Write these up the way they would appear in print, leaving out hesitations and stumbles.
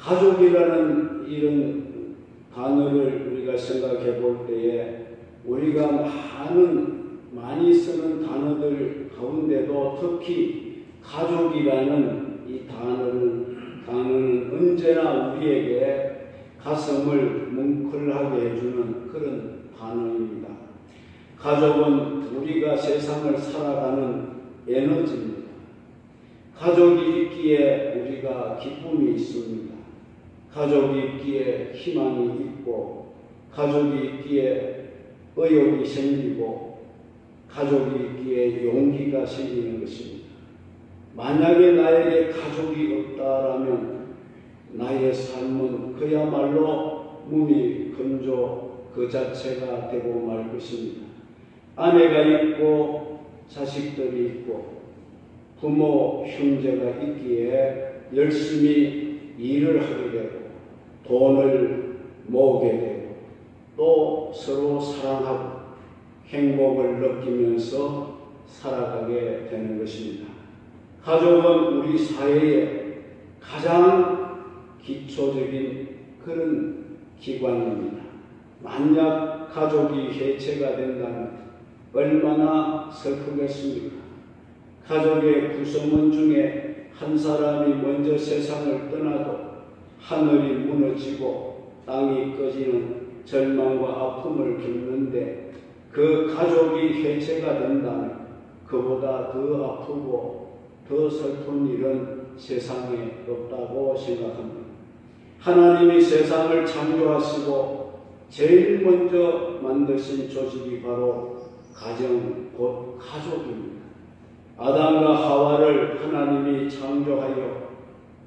가족이라는 이런 단어를 우리가 생각해 볼 때에 우리가 많이 쓰는 단어들 가운데도 특히 가족이라는 이 단어는 언제나 우리에게 가슴을 뭉클하게 해주는 그런 단어입니다. 가족은 우리가 세상을 살아가는 에너지입니다. 가족이 있기에 우리가 기쁨이 있습니다. 가족이 있기에 희망이 있고, 가족이 있기에 의욕이 생기고, 가족이 있기에 용기가 생기는 것입니다. 만약에 나에게 가족이 없다라면 나의 삶은 그야말로 무미 건조 그 자체가 되고 말 것입니다. 아내가 있고 자식들이 있고 부모 형제가 있기에 열심히 일을 하게 되고 돈을 모으게 되고 또 서로 사랑하고 행복을 느끼면서 살아가게 되는 것입니다. 가족은 우리 사회의 가장 기초적인 그런 기관입니다. 만약 가족이 해체가 된다면 얼마나 슬프겠습니까? 가족의 구성원 중에 한 사람이 먼저 세상을 떠나도 하늘이 무너지고 땅이 꺼지는 절망과 아픔을 겪는데 그 가족이 해체가 된다면 그보다 더 아프고 더 슬픈 일은 세상에 없다고 생각합니다. 하나님이 세상을 창조하시고 제일 먼저 만드신 조직이 바로 가정, 곧 가족입니다. 아담과 하와를 하나님이 창조하여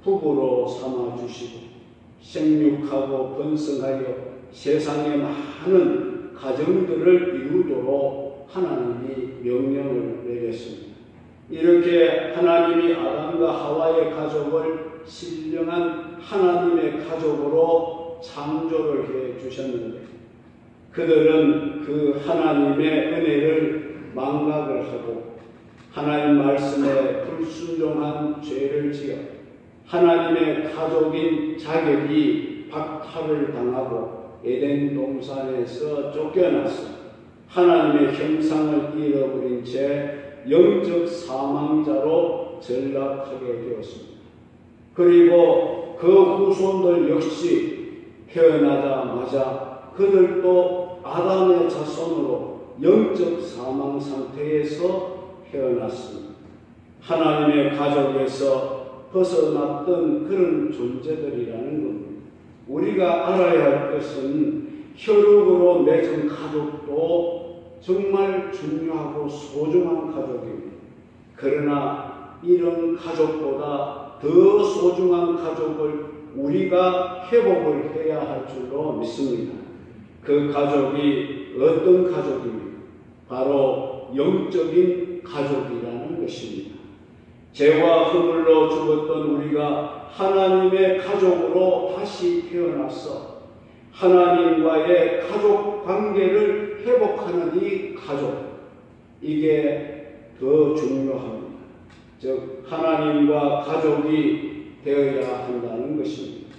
부부로 삼아주시고 생육하고 번성하여 세상의 많은 가정들을 이루도록 하나님이 명령을 내렸습니다. 이렇게 하나님이 아담과 하와의 가족을 신령한 하나님의 가족으로 창조를 해 주셨는데 그들은 그 하나님의 은혜를 망각을 하고 하나님 말씀에 불순종한 죄를 지어 하나님의 가족인 자격이 박탈을 당하고 에덴 동산에서 쫓겨나서 하나님의 형상을 잃어버린 채 영적 사망자로 전락하게 되었습니다. 그리고 그 후손들 역시 태어나자마자 그들도 아담의 자손으로 영적 사망 상태에서 태어났습니다. 하나님의 가족에서 벗어났던 그런 존재들이라는 겁니다. 우리가 알아야 할 것은 혈육으로 맺은 가족도 정말 중요하고 소중한 가족입니다. 그러나 이런 가족보다 더 소중한 가족을 우리가 회복을 해야 할 줄로 믿습니다. 그 가족이 어떤 가족입니까? 바로 영적인 가족이라는 것입니다. 죄와 허물로 죽었던 우리가 하나님의 가족으로 다시 태어나서 하나님과의 가족 관계를 회복하는 이 가족, 이게 더 중요합니다. 즉 하나님과 가족이 되어야 한다는 것입니다.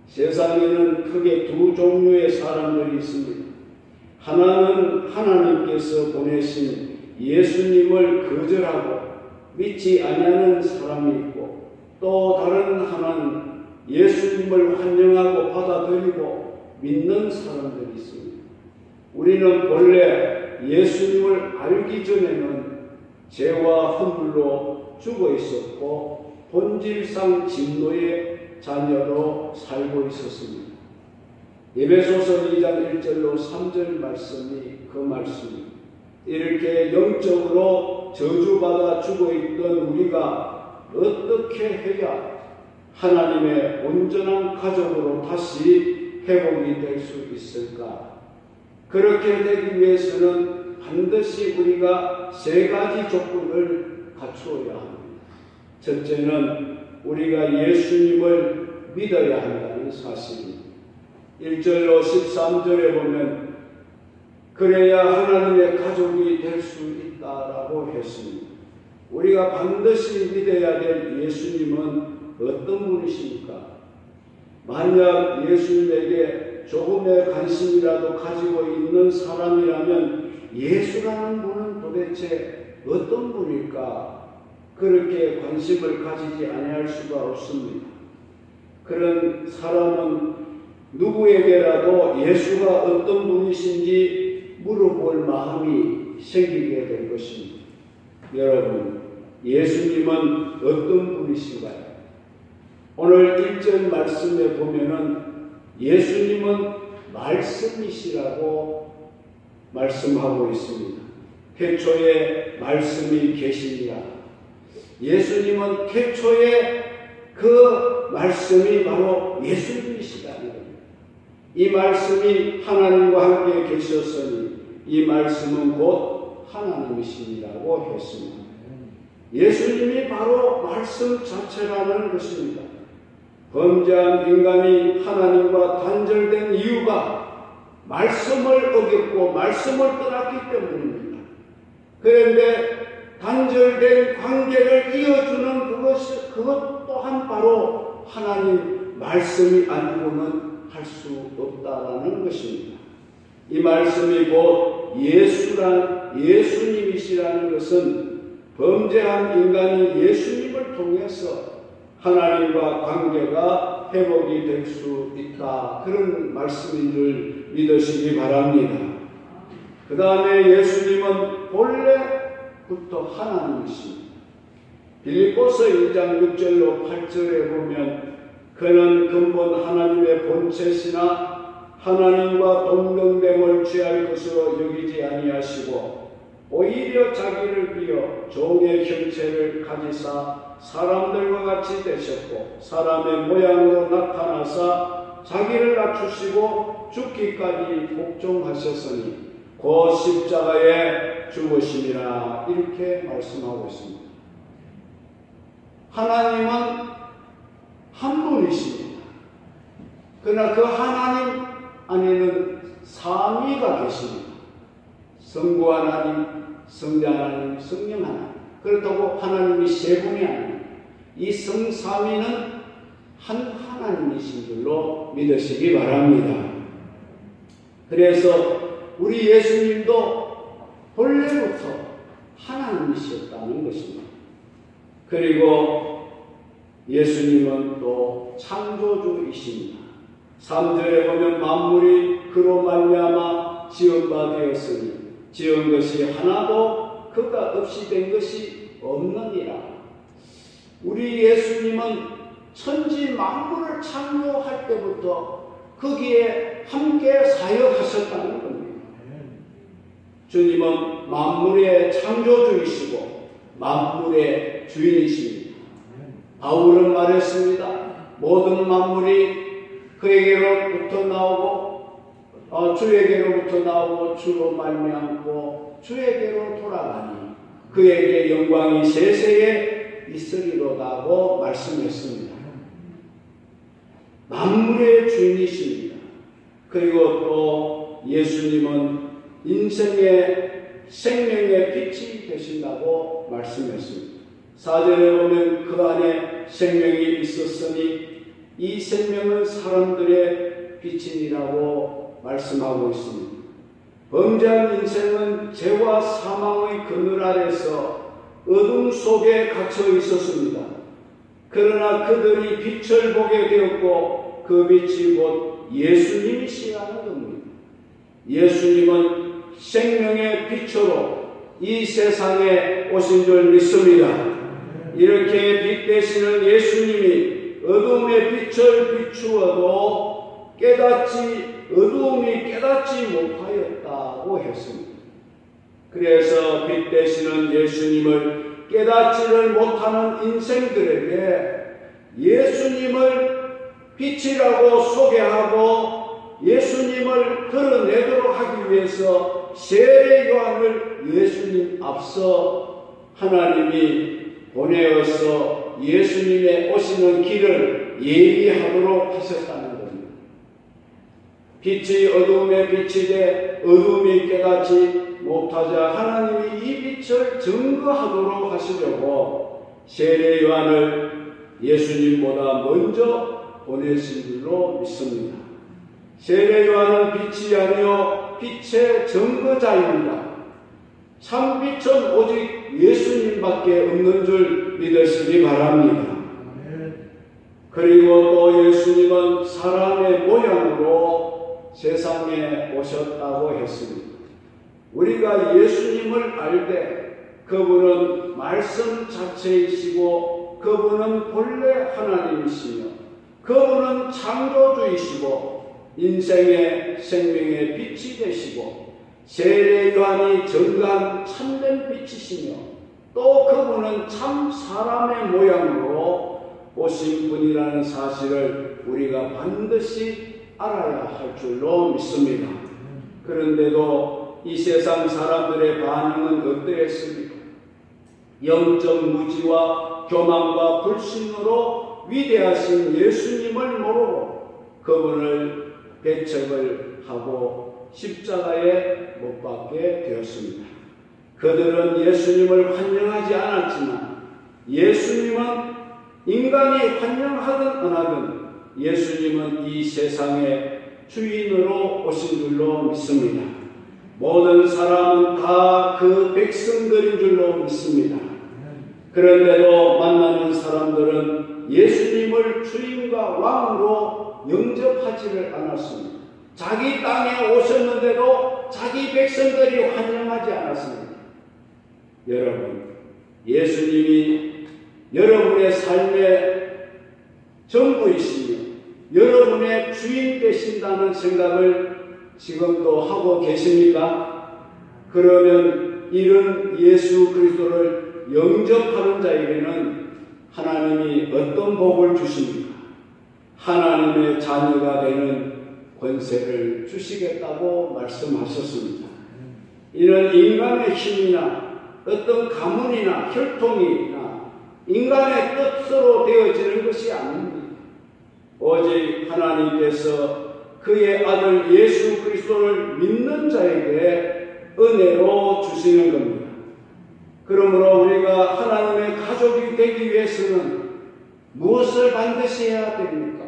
세상에는 크게 두 종류의 사람들이 있습니다. 하나는 하나님께서 보내신 예수님을 거절하고 믿지 아니하는 사람이 있고 또 다른 하나는 예수님을 환영하고 받아들이고 믿는 사람들이 있습니다. 우리는 본래 예수님을 알기 전에는 죄와 허물로 죽어 있었고 본질상 진노의 자녀로 살고 있었습니다. 에베소서 2장 1절로 3절 말씀이 그 말씀입니다. 이렇게 영적으로 저주받아 죽어 있던 우리가 어떻게 해야 하나님의 온전한 가족으로 다시 회복이 될 수 있을까? 그렇게 되기 위해서는 반드시 우리가 세 가지 조건을 갖추어야 합니다. 첫째는 우리가 예수님을 믿어야 한다는 사실입니다. 1절로 13절에 보면 그래야 하나님의 가족이 될 수 있다라고 했습니다. 우리가 반드시 믿어야 될 예수님은 어떤 분이십니까? 만약 예수님에게 조금의 관심이라도 가지고 있는 사람이라면 예수라는 분은 도대체 어떤 분일까? 그렇게 관심을 가지지 아니할 수가 없습니다. 그런 사람은 누구에게라도 예수가 어떤 분이신지 물어볼 마음이 생기게 될 것입니다. 여러분, 예수님은 어떤 분이신가요? 오늘 1절 말씀에 보면은 예수님은 말씀이시라고 말씀하고 있습니다. 태초에 말씀이 계시니라. 예수님은 태초에 그 말씀이 바로 예수님이시다는 겁니다. 이 말씀이 하나님과 함께 계셨으니 이 말씀은 곧 하나님이시라고 했습니다. 예수님이 바로 말씀 자체라는 것입니다. 범죄한 인간이 하나님과 단절된 이유가 말씀을 어겼고 말씀을 떠났기 때문입니다. 그런데 단절된 관계를 이어주는 그것 또한 바로 하나님 말씀이 아니고는 할 수 없다라는 것입니다. 이 말씀이 곧 예수님이시라는 것은 범죄한 인간이 예수님을 통해서 하나님과 관계가 회복이 될 수 있다. 그런 말씀인 줄 믿으시기 바랍니다. 그 다음에 예수님은 본래부터 하나님이십니다. 빌립보서 1장 6절로 8절에 보면 그는 근본 하나님의 본체시나 하나님과 동등됨을 취할 것으로 여기지 아니하시고 오히려 자기를 비어 종의 형체를 가지사 사람들과 같이 되셨고 사람의 모양으로 나타나사 자기를 낮추시고 죽기까지 복종하셨으니 곧 십자가에 죽으심이라. 이렇게 말씀하고 있습니다. 하나님은 한 분이십니다. 그러나 그 하나님 안에는 삼위가 계십니다. 성부 하나님, 성자 하나님, 성령 하나님. 그렇다고 하나님이 세 분이 아닙니다. 이 성삼위는 한 하나님이신 줄로 믿으시기 바랍니다. 그래서 우리 예수님도 본래부터 하나님이셨다는 것입니다. 그리고 예수님은 또 창조주이십니다. 3절에 보면 만물이 그로 말미암아 지은 바 되었으니 지은 것이 하나도 그가 없이 된 것이 없느니라. 우리 예수님은 천지 만물을 창조할 때부터 거기에 함께 사역하셨다는 겁니다. 주님은 만물의 창조주이시고 만물의 주인이십니다. 바울은 말했습니다. 모든 만물이 그에게로부터 나오고 주에게로부터 나오고 주로 말미암고 주에게로 돌아가니 그에게 영광이 세세에 있으리로다고 말씀했습니다. 만물의 주인이십니다. 그리고 또 예수님은 인생의 생명의 빛이 되신다고 말씀했습니다. 4절에 보면 그 안에 생명이 있었으니 이 생명은 사람들의 빛이니라고 말씀하고 있습니다. 범죄한 인생은 죄와 사망의 그늘 아래서 어둠 속에 갇혀 있었습니다. 그러나 그들이 빛을 보게 되었고 그 빛이 곧 예수님이시라는 겁니다. 예수님은 생명의 빛으로 이 세상에 오신 줄 믿습니다. 이렇게 빛 되시는 예수님이 어둠의 빛을 비추어도 어둠이 깨닫지 못하였다고 했습니다. 그래서 빛 되시는 예수님을 깨닫지를 못하는 인생들에게 예수님을 빛이라고 소개하고 예수님을 드러내도록 하기 위해서 세례 요한을 예수님 앞서 하나님이 보내어서 예수님의 오시는 길을 예비하도록 하셨다는 겁니다. 빛이 어둠에 빛이 돼 어둠이 깨닫지 못하자 하나님이 이 빛을 증거하도록 하시려고 세례 요한을 예수님보다 먼저 보내신 줄로 믿습니다. 세례 요한은 빛이 아니요 빛의 증거자입니다. 참빛은 오직 예수님밖에 없는 줄 믿으시기 바랍니다. 그리고 또 예수님은 사람의 모양으로 세상에 오셨다고 했습니다. 우리가 예수님을 알 때 그분은 말씀 자체이시고 그분은 본래 하나님이시며 그분은 창조주이시고 인생의 생명의 빛이 되시고 세례 요한이 증거한 참된 빛이시며 또 그분은 참 사람의 모양으로 오신 분이라는 사실을 우리가 반드시 알아야 할 줄로 믿습니다. 그런데도 이 세상 사람들의 반응은 어떠했습니까? 영적 무지와 교만과 불신으로 위대하신 예수님을 모르고 그분을 배척을 하고 십자가에 못 박게 되었습니다. 그들은 예수님을 환영하지 않았지만 예수님은 인간이 환영하든 안 하든 예수님은 이 세상의 주인으로 오신 줄로 믿습니다. 모든 사람은 다 그 백성들인 줄로 믿습니다. 그런데도 만나는 사람들은 예수님을 주인과 왕으로 영접하지를 않았습니다. 자기 땅에 오셨는데도 자기 백성들이 환영하지 않았습니다. 여러분, 예수님이 여러분의 삶의 전부이시며 여러분의 주인 되신다는 생각을 지금도 하고 계십니까? 그러면 이런 예수 그리스도를 영접하는 자에게는 하나님이 어떤 복을 주십니까? 하나님의 자녀가 되는 권세를 주시겠다고 말씀하셨습니다. 이는 인간의 힘이나 어떤 가문이나 혈통이나 인간의 뜻으로 되어지는 것이 아닙니다. 오직 하나님께서 그의 아들 예수 그리스도를 믿는 자에게 은혜로 주시는 겁니다. 그러므로 우리가 하나님의 가족이 되기 위해서는 무엇을 반드시 해야 됩니까?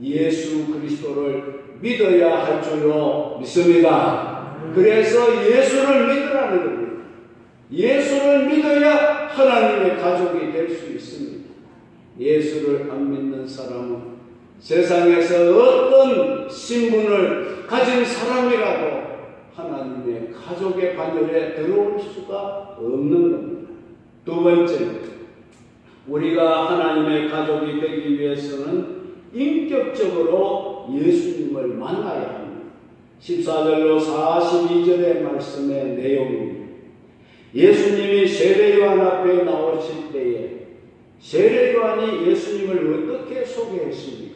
예수 그리스도를 믿어야 할 줄로 믿습니다. 그래서 예수를 믿으라는 겁니다. 예수를 믿어야 하나님의 가족이 될 수 있습니다. 예수를 안 믿는 사람은 세상에서 어떤 신분을 가진 사람이라도 하나님의 가족의 반열에 들어올 수가 없는 겁니다. 두 번째는 우리가 하나님의 가족이 되기 위해서는 인격적으로 예수님을 만나야 합니다. 14절로 42절의 말씀의 내용입니다. 예수님이 세례 요한 앞에 나오실 때에 세례 요한이 예수님을 어떻게 소개했습니까?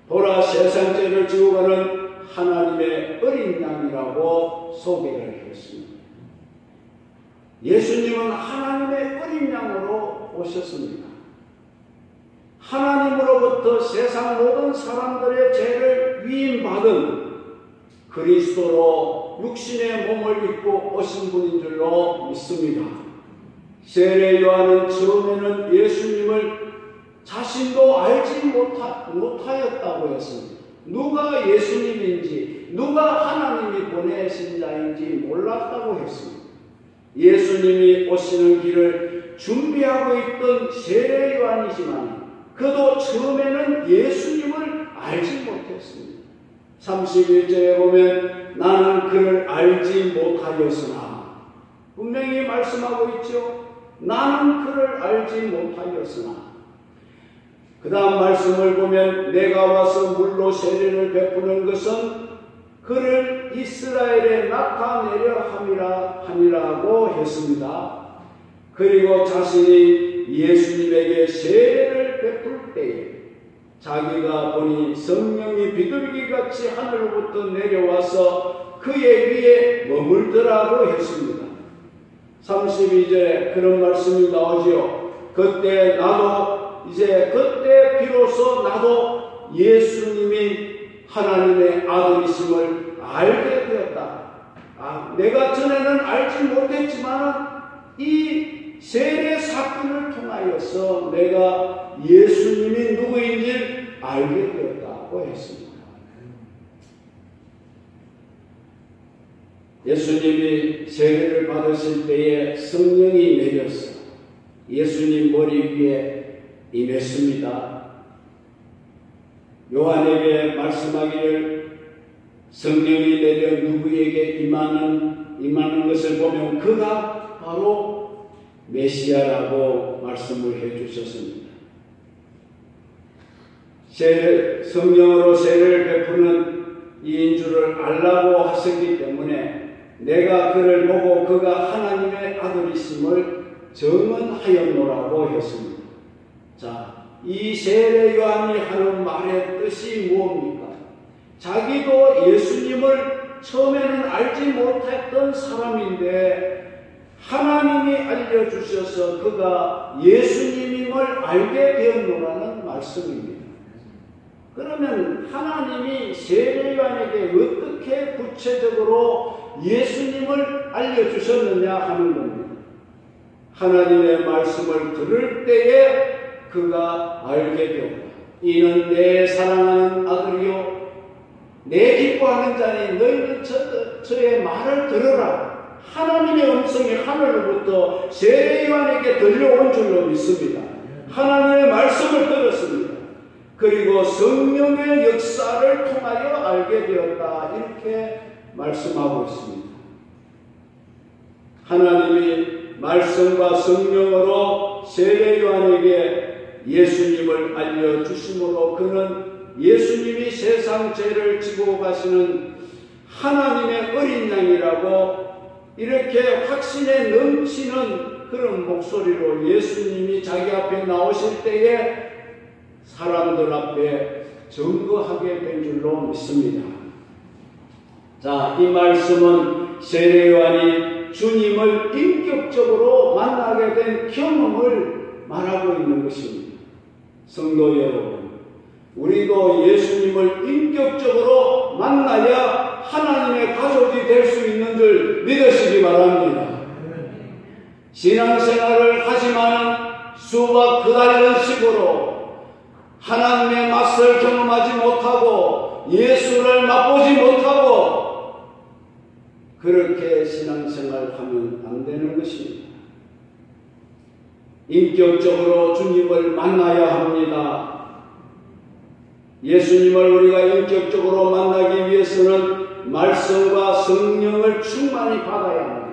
보라, 세상 죄를 지고 가는 하나님의 어린 양이라고 소개를 했습니다. 예수님은 하나님의 어린 양으로 오셨습니다. 하나님으로부터 세상 모든 사람들의 죄를 위임받은 그리스도로 육신의 몸을 입고 오신 분인 줄로 믿습니다. 세례 요한은 처음에는 예수님을 자신도 알지 못하였다고 했습니다. 누가 예수님인지, 누가 하나님이 보내신 자인지 몰랐다고 했습니다. 예수님이 오시는 길을 준비하고 있던 세례 요한이지만 그도 처음에는 예수님을 알지 못했습니다. 31절에 보면 나는 그를 알지 못하였으나, 분명히 말씀하고 있죠. 나는 그를 알지 못하였으나, 그 다음 말씀을 보면 내가 와서 물로 세례를 베푸는 것은 그를 이스라엘에 나타내려 함이라고 했습니다. 그리고 자신이 예수님에게 세례를 베풀 때에 자기가 보니 성령이 비둘기같이 하늘로부터 내려와서 그의 위에 머물더라고 했습니다. 32절에 그런 말씀이 나오지요. 그때 비로소 나도 예수님이 하나님의 아들이심을 알게 되었다. 내가 전에는 알지 못했지만 이 세례 사건을 통하여서 내가 예수님이 누구인지 알게 되었다고 했습니다. 예수님이 세례를 받으실 때에 성령이 내려서 예수님 머리 위에 임했습니다. 요한에게 말씀하기를 성령이 내려 누구에게 임하는 것을 보면 그가 바로 메시아라고 말씀을 해주셨습니다. 성령으로 세례를 베푸는 이인 줄을 알라고 하셨기 때문에 내가 그를 보고 그가 하나님의 아들이심을 증언하였노라고 했습니다. 자, 이 세례 요한이 하는 말의 뜻이 무엇입니까? 자기도 예수님을 처음에는 알지 못했던 사람인데 하나님이 알려주셔서 그가 예수님임을 알게 되었노라는 말씀입니다. 그러면 하나님이 세례 요한에게 어떻게 구체적으로 예수님을 알려주셨느냐 하는 겁니다. 하나님의 말씀을 들을 때에 그가 알게 되었다. 이는 내 사랑하는 아들이요 내 기뻐하는 자니 너희는 저의 말을 들으라. 하나님의 음성이 하늘로부터 세례 요한에게 들려온 줄로 믿습니다. 하나님의 말씀을 들었습니다. 그리고 성령의 역사를 통하여 알게 되었다. 이렇게 말씀하고 있습니다. 하나님이 말씀과 성령으로 세례 요한에게 예수님을 알려주심으로 그는 예수님이 세상 죄를 지고 가시는 하나님의 어린 양이라고 이렇게 확신에 넘치는 그런 목소리로 예수님이 자기 앞에 나오실 때에 사람들 앞에 증거하게 된 줄로 믿습니다. 자, 이 말씀은 세례 요한이 주님을 인격적으로 만나게 된 경험을 말하고 있는 것입니다. 성도 여러분, 우리도 예수님을 인격적으로 만나야 하나님의 가족이 될 수 있는 줄 믿으시기 바랍니다. 신앙생활을 하지만 수박 그다른 식으로 하나님의 맛을 경험하지 못하고 예수를 맛보지 못하고 그렇게 신앙생활하면 안 되는 것입니다. 인격적으로 주님을 만나야 합니다. 예수님을 우리가 인격적으로 만나기 위해서는 말씀과 성령을 충만히 받아야 합니다.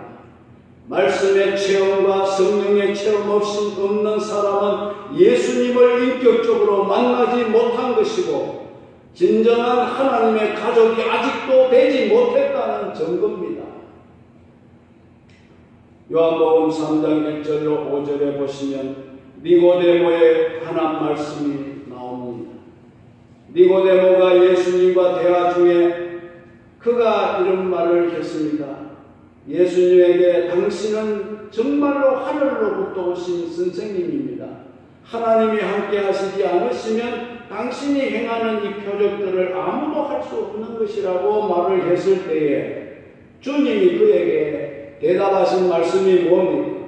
말씀의 체험과 성령의 체험 없이 없는 사람은 예수님을 인격적으로 만나지 못한 것이고 진정한 하나님의 가족이 아직도 되지 못했다는 증거입니다. 요한복음 3장 1절로 5절에 보시면 니고데모의 관한 말씀이 나옵니다. 니고데모가 예수님과 대화 중에 그가 이런 말을 했습니다. 예수님에게 당신은 정말로 하늘로부터 오신 선생님입니다. 하나님이 함께 하시지 않으시면 당신이 행하는 이 표적들을 아무도 할 수 없는 것이라고 말을 했을 때에 주님이 그에게 대답하신 말씀이 뭡니까?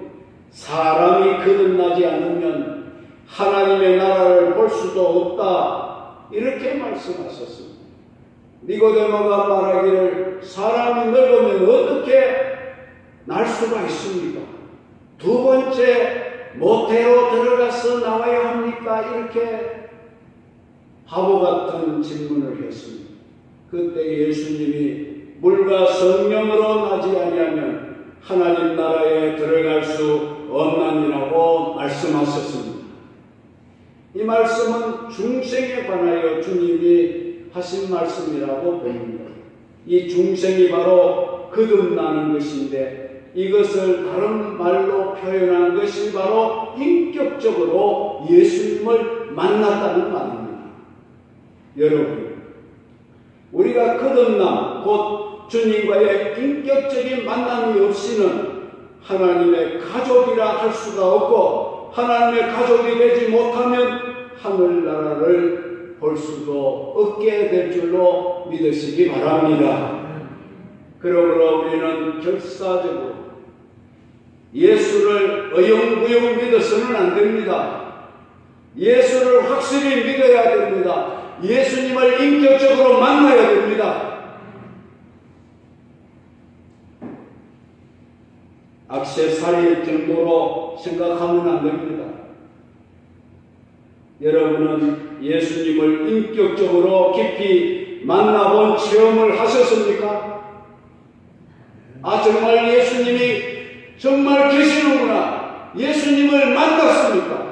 사람이 거듭나지 않으면 하나님의 나라를 볼 수도 없다. 이렇게 말씀하셨습니다. 니고데모가 말하기를 사람이 늙으면 어떻게 날 수가 있습니까? 두 번째 모태로 들어가서 나와야 합니까? 이렇게 바보 같은 질문을 했습니다. 그때 예수님이 물과 성령으로 나지 아니하면 하나님 나라에 들어갈 수 없나니라고 말씀하셨습니다. 이 말씀은 중생에 관하여 주님이 하신 말씀이라고 봅니다. 이 중생이 바로 거듭나는 것인데 이것을 다른 말로 표현한 것이 바로 인격적으로 예수님을 만났다는 말입니다. 여러분, 우리가 거듭남, 곧 주님과의 인격적인 만남이 없이는 하나님의 가족이라 할 수가 없고 하나님의 가족이 되지 못하면 하늘나라를 볼 수도 없게 될 줄로 믿으시기 바랍니다. 그러므로 우리는 결사적으로 예수를 어영부영 믿어서는 안 됩니다. 예수를 확실히 믿어야 됩니다. 예수님을 인격적으로 만나야 됩니다. 액세서리 정도로 생각하면 안 됩니다. 여러분은 예수님을 인격적으로 깊이 만나본 체험을 하셨습니까? 아, 정말 예수님이 정말 계시는구나. 예수님을 만났습니까?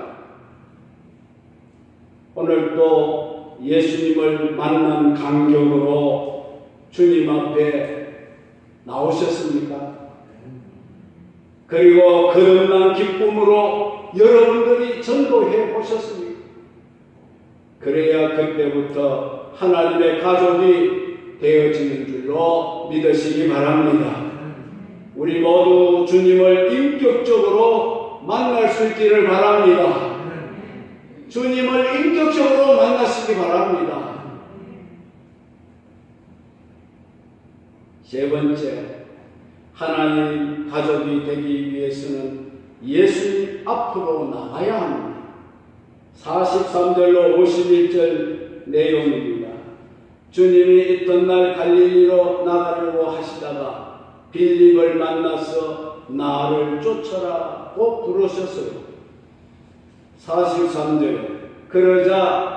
오늘도 예수님을 만난 감격으로 주님 앞에 나오셨습니까? 그리고 거듭난 기쁨으로 여러분들이 전도해 보셨습니까? 그래야 그때부터 하나님의 가족이 되어지는 줄로 믿으시기 바랍니다. 우리 모두 주님을 인격적으로 만날 수 있기를 바랍니다. 주님을 인격적으로 만나시기 바랍니다. 세 번째, 하나님 가족이 되기 위해서는 예수님 앞으로 나가야 합니다. 43절로 51절 내용입니다. 주님이 있던 날 갈릴리로 나가려고 하시다가 빌립을 만나서 나를 쫓아라고 부르셨어요. 43절, 그러자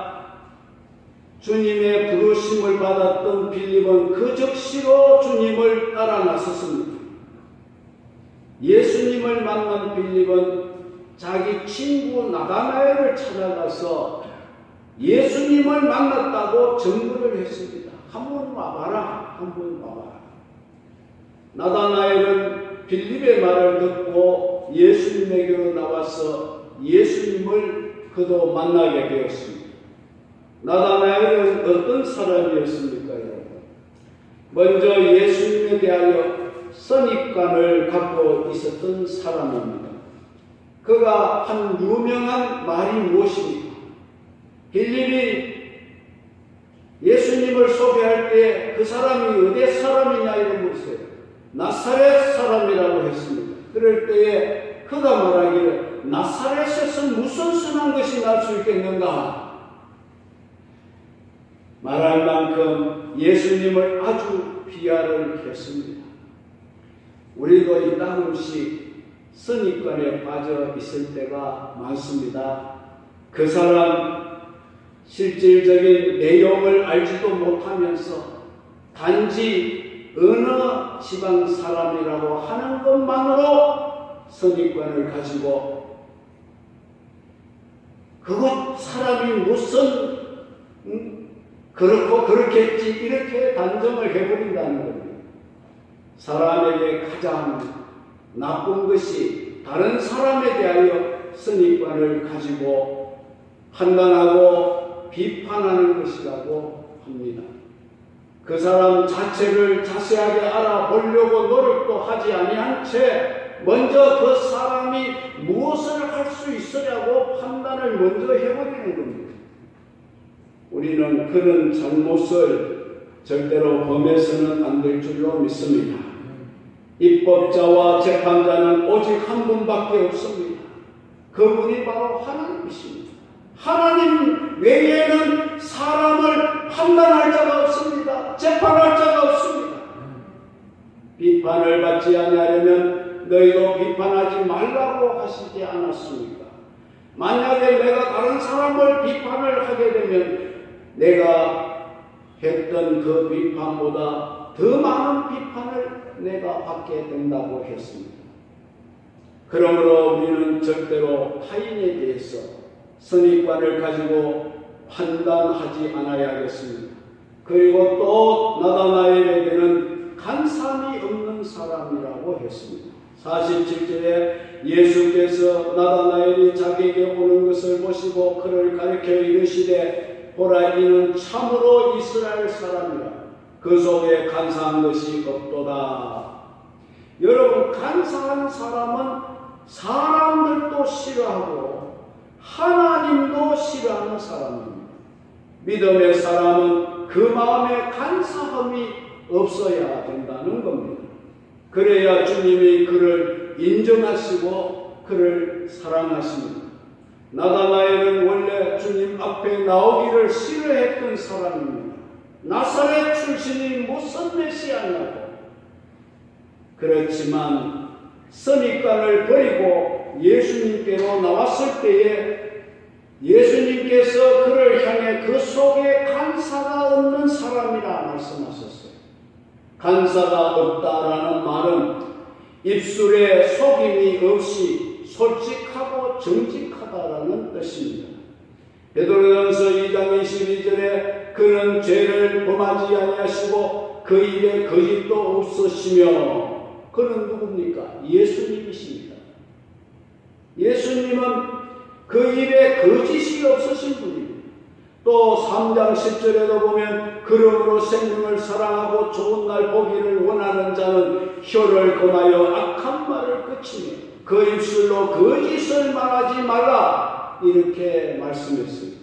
주님의 부르심을 받았던 빌립은 그 즉시로 주님을 따라 나섰습니다. 예수님을 만난 빌립은 자기 친구 나다나엘을 찾아가서 예수님을 만났다고 증거를 했습니다. 한번 와봐라, 한번 와봐라. 나다나엘은 빌립의 말을 듣고 예수님에게로 나와서 예수님을 그도 만나게 되었습니다. 나다나엘은 어떤 사람이었습니까, 여러분? 먼저 예수님에 대하여 선입관을 갖고 있었던 사람입니다. 그가 한 유명한 말이 무엇입니까? 빌립이 예수님을 소개할 때 그 사람이 어디 사람이냐 이러면서 나사렛 사람이라고 했습니다. 그럴 때에 그가 말하기를 나사렛에서 무슨 선한 것이 날 수 있겠는가? 말할 만큼 예수님을 아주 비하를 했습니다. 우리도 이 따끔씩 선입관에 빠져 있을 때가 많습니다. 그 사람 실질적인 내용을 알지도 못하면서 단지 어느 지방 사람이라고 하는 것만으로 선입관을 가지고 그것 사람이 무슨 그렇고 그렇겠지 이렇게 단정을 해버린다는 겁니다. 사람에게 가장 나쁜 것이 다른 사람에 대하여 선입관을 가지고 판단하고 비판하는 것이라고 합니다. 그 사람 자체를 자세하게 알아보려고 노력도 하지 아니한 채 먼저 그 사람이 무엇을 할 수 있으려고 판단을 먼저 해버리는 겁니다. 우리는 그런 잘못을 절대로 범해서는 안 될 줄로 믿습니다. 입법자와 재판자는 오직 한 분밖에 없습니다. 그분이 바로 하나님이십니다. 하나님 외에는 사람을 판단할 자가 없습니다. 재판할 자가 없습니다. 비판을 받지 아니하려면 너희도 비판하지 말라고 하시지 않았습니까? 만약에 내가 다른 사람을 비판을 하게 되면 내가 했던 그 비판보다 더 많은 비판을 내가 받게 된다고 했습니다. 그러므로 우리는 절대로 타인에 대해서 선입관을 가지고 판단하지 않아야겠습니다. 그리고 또 나다나엘에게는 간삼이 없는 사람이라고 했습니다. 47절에 예수께서 나다나엘이 자기에게 오는 것을 보시고 그를 가리켜 이르시되 보라 이는 참으로 이스라엘 사람이라 그 속에 간사한 것이 없도다. 여러분, 간사한 사람은 사람들도 싫어하고 하나님도 싫어하는 사람입니다. 믿음의 사람은 그 마음에 간사함이 없어야 된다는 겁니다. 그래야 주님이 그를 인정하시고 그를 사랑하십니다. 나다나엘은 원래 주님 앞에 나오기를 싫어했던 사람입니다. 나사렛 출신이 무슨 메시아냐고. 그렇지만 선입관을 버리고 예수님께로 나왔을 때에 예수님께서 그를 향해 그 속에 간사가 없는 사람이라 말씀하셨어요. 간사가 없다라는 말은 입술에 속임이 없이 솔직하고 정직하다라는 뜻입니다. 베드로전서 2장 22절에 그는 죄를 범하지 아니하시고 그 입에 거짓도 없으시며, 그는 누굽니까? 예수님이십니다. 예수님은 그 입에 거짓이 없으신 분입니다. 또 3장 10절에도 보면 그러므로 생명을 사랑하고 좋은 날 보기를 원하는 자는 혀를 권하여 악한 말을 그치며 그 입술로 거짓을 말하지 말라, 이렇게 말씀했습니다.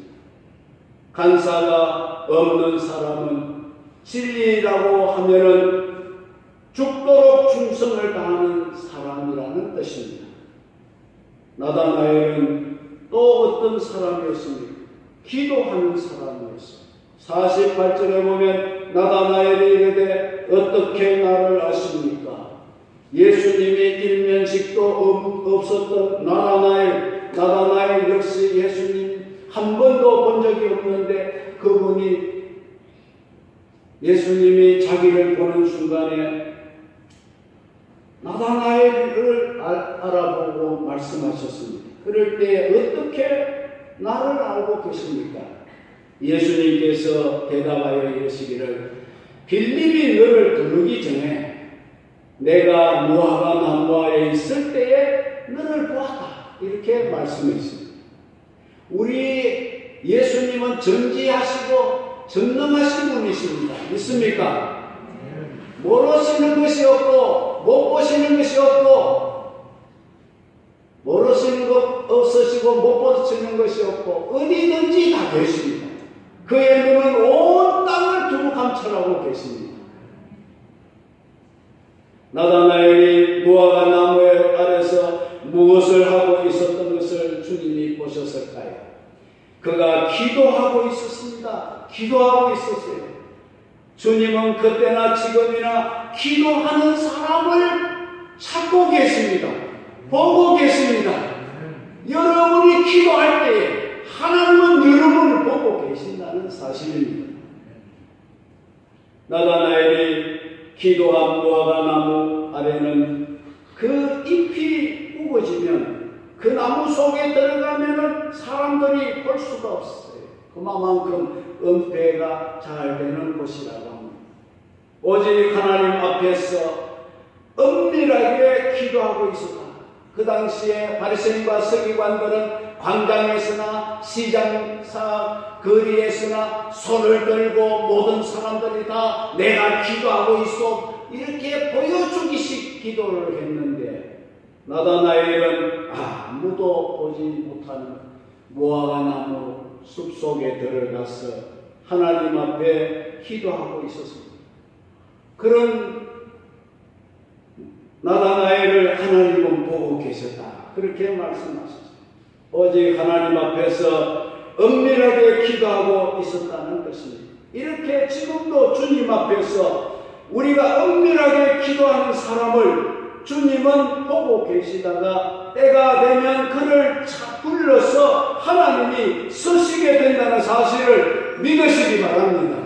간사가 없는 사람은 진리라고 하면은 죽도록 충성을 다하는 사람이라는 뜻입니다. 나다나엘은 또 어떤 사람이었습니까? 기도하는 사람이었어요. 48절에 보면 나다나엘이 이르되 어떻게 나를 아십니까? 예수님이 일면식도 없었던 나다나엘 역시 예수님 한 번도 본 적이 없는데 그분이 예수님이 자기를 보는 순간에 나다나엘을 알아보고 말씀하셨습니다. 그럴 때 어떻게 나를 알고 계십니까? 예수님께서 대답하여 이르시기를 빌립이 너를 부르기 전에 내가 무화과 나무에 있을 때에 너를 보았다, 이렇게 말씀했습니다. 우리 예수님은 전지하시고 전능하신 분이십니다. 믿습니까? 모르시는 것이 없고 못 보시는 것이 없고 모르시는 것 없으시고 못 보시는 것이 없고 어디든지 다 계십니다. 그의 눈은 온 땅을 두루 감찰하고 계십니다. 나다나엘이 무화과 나무 아래서 무엇을 하고 있었던 것을 주님이 보셨을까요? 그가 기도하고 있었습니다. 기도하고 있었어요. 주님은 그때나 지금이나 기도하는 사람을 찾고 계십니다. 보고 계십니다. 여러분이 기도할 때 하나님은 여러분을 보고 계신다는 사실입니다. 나다나엘이 기도한 무화과 나무 아래는 그 잎이 우거지면 그 나무 속에 들어가면은 사람들이 볼 수가 없어요. 그만큼 은폐가 잘 되는 곳이라고 합니다. 오직 하나님 앞에서 은밀하게 기도하고 있었다. 그 당시에 바리새인과 서기관들은 광장에서나 시장사 거리에서나 손을 들고 모든 사람들이 다 내가 기도하고 있어 이렇게 보여주기식 기도를 했는데 나다나엘은 아무도 보지 못하는 무화과 나무 숲속에 들어가서 하나님 앞에 기도하고 있었습니다. 그런 나다나엘을 하나님은 보고 계셨다, 그렇게 말씀하셨습니다. 오직 하나님 앞에서 은밀하게 기도하고 있었다는 것입니다. 이렇게 지금도 주님 앞에서 우리가 은밀하게 기도하는 사람을 주님은 보고 계시다가 때가 되면 그를 불러서 하나님이 쓰시게 된다는 사실을 믿으시기 바랍니다.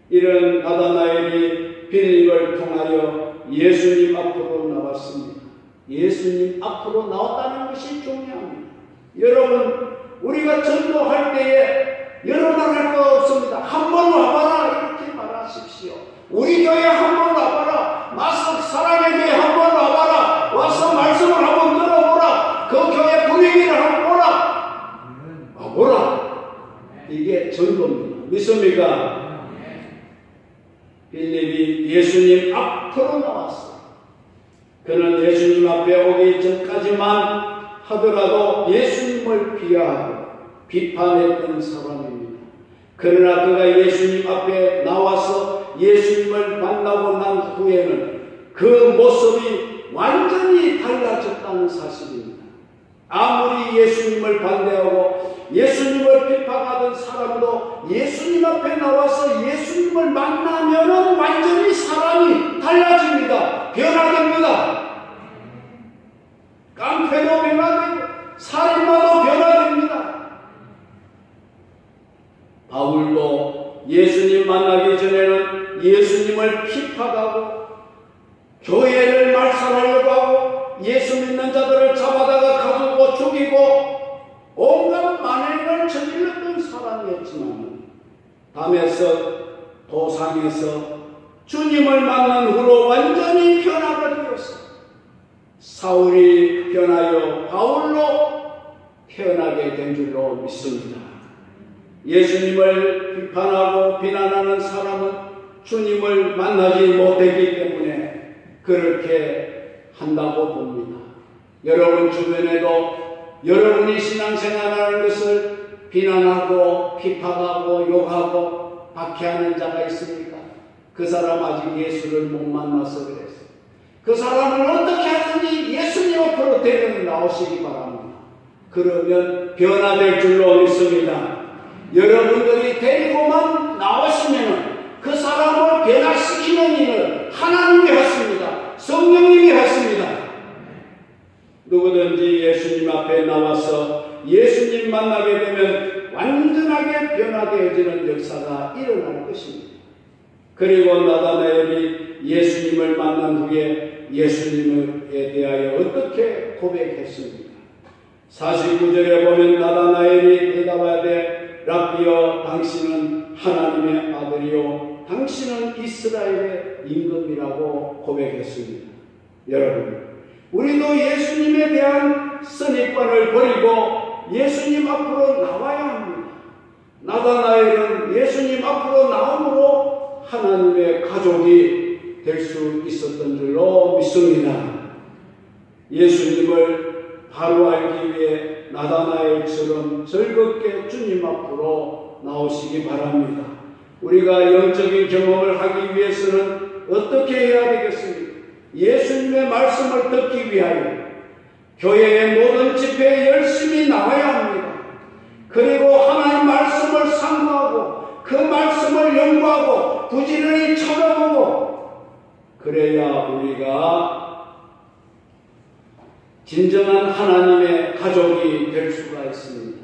이런 나다나엘이 빌립을 통하여 예수님 앞으로 나왔습니다. 예수님 앞으로 나왔다는 것이 중요합니다. 여러분, 우리가 전도할 때에 여러 번 할 거 없습니다. 한 번 와봐라 이렇게 말하십시오. 우리 교회 한 번 와봐라. 마석 사랑의 교회 한 번 와봐라. 와서 말씀을 한번 들어보라. 그 교회 분위기를 한번 보라. 와보라. 이게 전도입니다. 믿습니까? 빌립이 예수님 앞으로 나왔어. 그는 예수님 앞에 오기 전까지만 하더라도 예수님을 비하하고 비판했던 사람입니다. 그러나 그가 예수님 앞에 나와서 예수님을 만나고 난 후에는 그 모습이 완전히 달라졌다는 사실입니다. 아무리 예수님을 반대하고 예수님을 비판하던 사람도 예수님 앞에 나와서 예수님을 만나면은 완전히 사람이 달라집니다. 변화됩니다. 깡패도 변화되고 살인마도 변화됩니다. 바울도 예수님 만나기 전에는 예수님을 핍박하고 교회를 말살하려고 하고 예수 믿는 자들을 잡아다가 가두고 죽이고 온갖 만행을 저질렀던 사람이었지만 담에서 도상에서 주님을 만난 후로 완전히 변화가 되었습니다. 사울이 변하여 바울로 태어나게 된 줄로 믿습니다. 예수님을 비판하고 비난하는 사람은 주님을 만나지 못했기 때문에 그렇게 한다고 봅니다. 여러분 주변에도 여러분이 신앙생활하는 것을 비난하고 비판하고 욕하고 박해하는 자가 있습니까? 그 사람 아직 예수를 못 만나서 그랬어요. 그 사람을 어떻게 하든지 예수님 앞으로 데려 나오시기 바랍니다. 그러면 변화될 줄로 믿습니다. 여러분들이 데리고만 나오시면 그 사람을 변화시키는 일을 하나님이 하십니다. 성령님이 하십니다. 누구든지 예수님 앞에 나와서 예수님 만나게 되면 완전하게 변화되어지는 역사가 일어날 것입니다. 그리고 나다나엘이 예수님을 만난 후에 예수님에 대하여 어떻게 고백했습니까? 49절에 보면 나다나엘이 대답하되 랍비여 당신은 하나님의 아들이요 당신은 이스라엘의 임금이라고 고백했습니다. 여러분 우리도 예수님에 대한 선입관을 버리고 예수님 앞으로 나와야 합니다. 나다나엘은 예수님 앞으로 나옴으로 하나님의 가족이 될 수 있었던 줄로 믿습니다. 예수님을 바로 알기 위해 나다나엘처럼 즐겁게 주님 앞으로 나오시기 바랍니다. 우리가 영적인 경험을 하기 위해서는 어떻게 해야 되겠습니까? 예수님의 말씀을 듣기 위하여 교회의 모든 집회에 열심히 나와야 합니다. 그리고 하나님 말씀을 상고하고 그 말씀을 연구하고 부지런히 찾아보고 그래야 우리가 진정한 하나님의 가족이 될 수가 있습니다.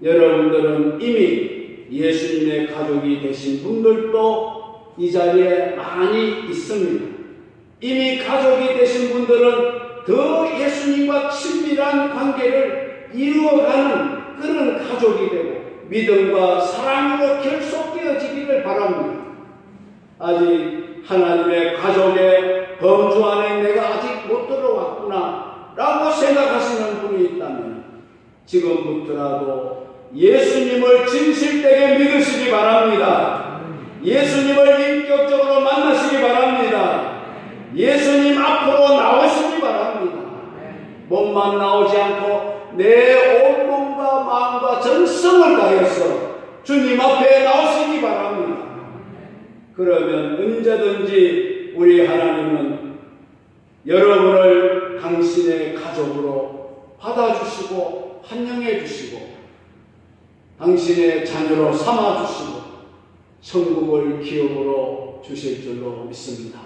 여러분들은 이미 예수님의 가족이 되신 분들도 이 자리에 많이 있습니다. 이미 가족이 되신 분들은 더 예수님과 친밀한 관계를 이루어가는 그런 가족이 되고 믿음과 사랑으로 결속되어지기를 바랍니다. 아직 하나님의 가족의 범주 안에 내가 아직 못 들어왔구나 라고 생각하시는 분이 있다면 지금부터라도 예수님을 진실되게 믿으시기 바랍니다. 예수님을 인격적으로 만나시기 바랍니다. 예수님 앞으로 나오시기 바랍니다. 몸만 나오지 않고 내 온몸과 마음과 정성을 다해서 주님 앞에 나오시기 바랍니다. 그러면 언제든지 우리 하나님은 여러분을 당신의 가족으로 받아주시고 환영해 주시고 당신의 자녀로 삼아주시고 천국을 기업으로 주실 줄로 믿습니다.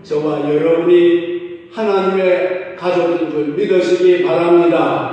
저와 여러분이 하나님의 가족인 줄 믿으시기 바랍니다.